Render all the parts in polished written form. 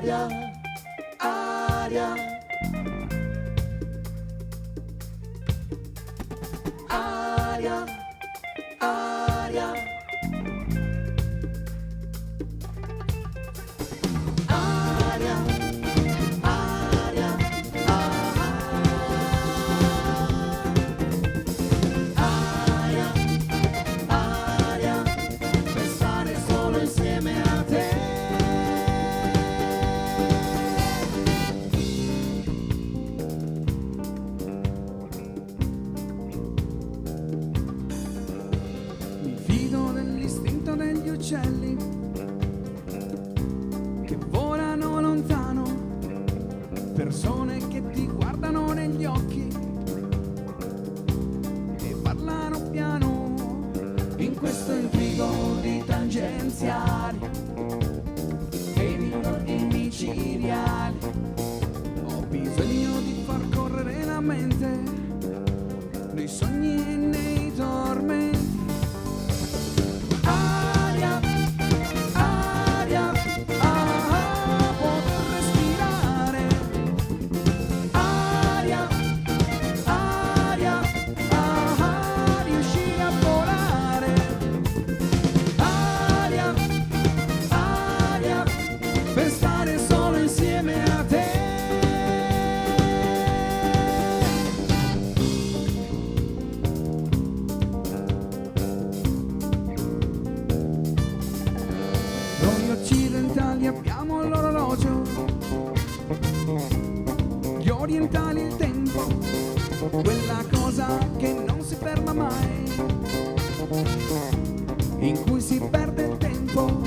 aria, aria, aria, aria, aria, aria, aria, aria, per stare solo insieme a te. Mi fido dell'istinto degli uccelli che volano lontano, persone che ti guardano negli occhi e parlano piano in questo intrigo di tangenziali e di ordini micidiali. Ho bisogno di far correre la mente nei sogni e nei tormenti. Aria, aria, poter respirare. Aria, aria, riuscire a volare. Aria, aria, per stare solo insieme a te. Noi occidentali abbiamo l'orologio, gli orientali il tempo, quella cosa che non si ferma mai, in cui si perde il tempo,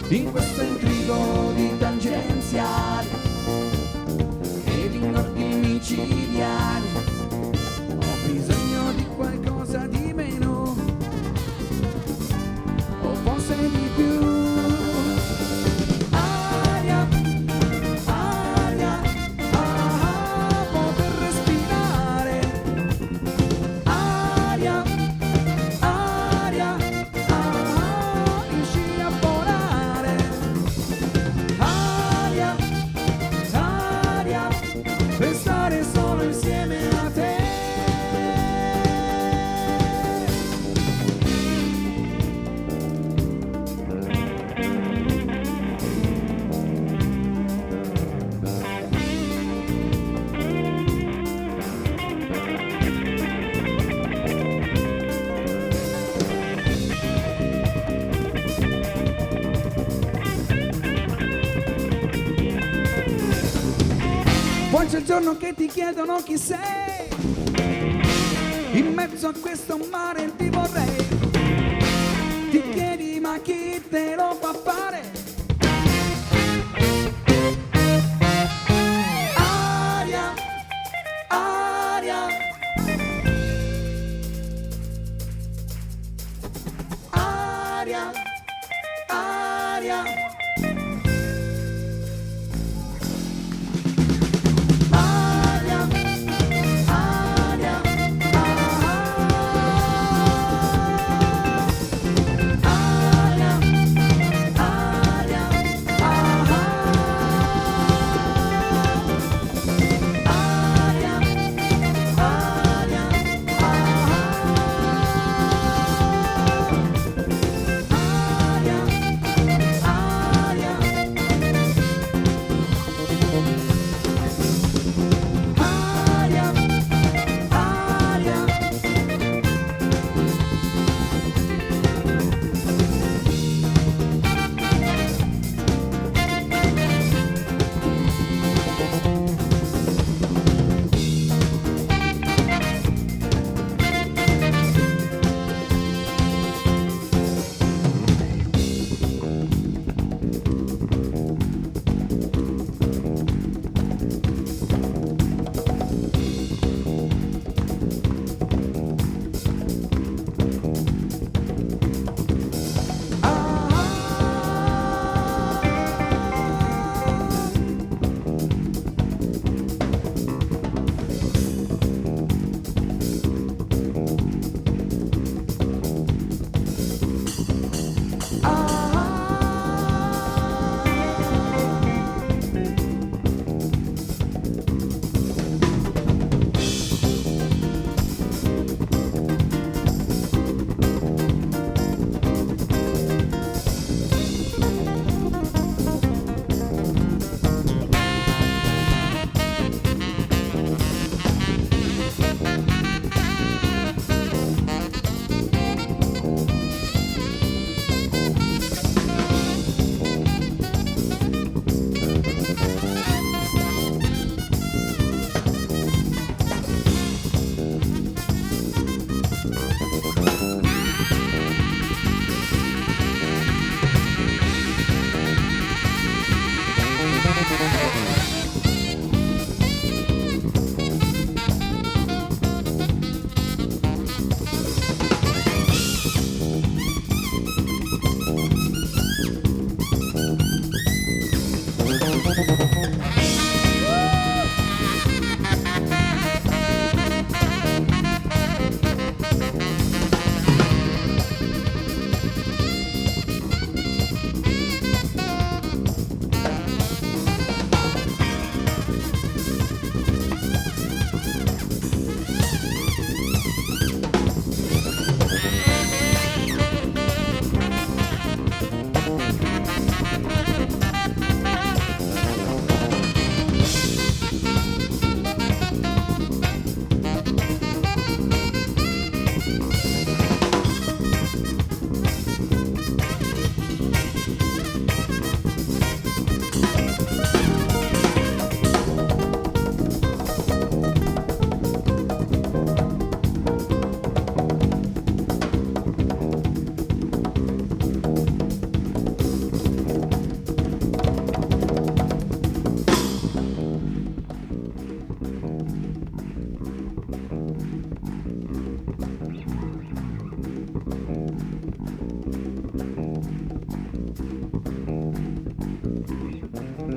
in questo intrigo di tangenziali e di ordini micidiali. Ho bisogno di qualcosa di meno, o forse di più. Aria, aria, poter respirare. Aria, aria, riuscire a volare. Aria, aria, per stare solo insieme a te. Poi c'è il giorno che ti chiedono chi sei, in mezzo a questo mare ti vorrei. Ti chiedi ma chi te lo fa fare? Aria, aria, aria, aria. Aria, aria, aria,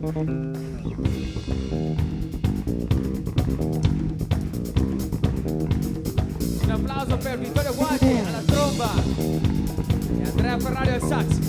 Un applauso per Vittorio Guaghi alla tromba e Andrea Ferrari al sax.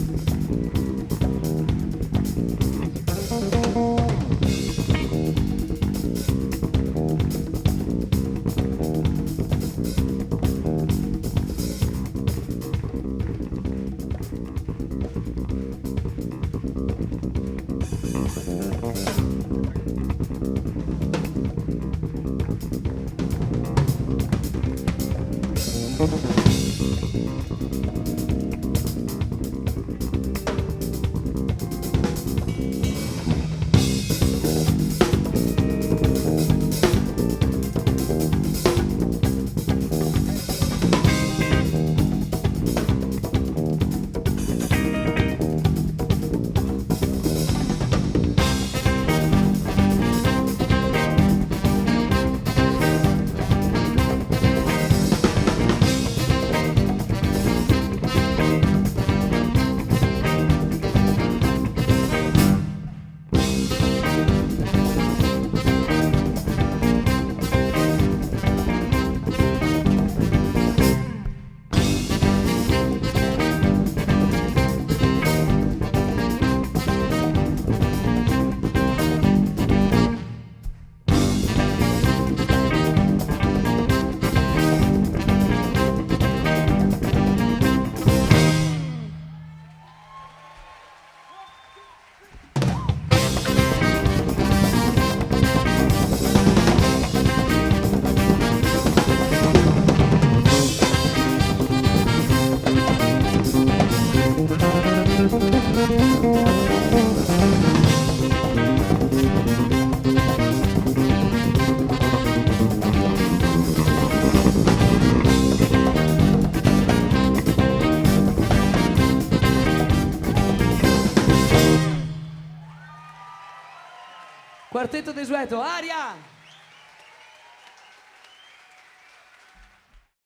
Quartetto Desueto, aria!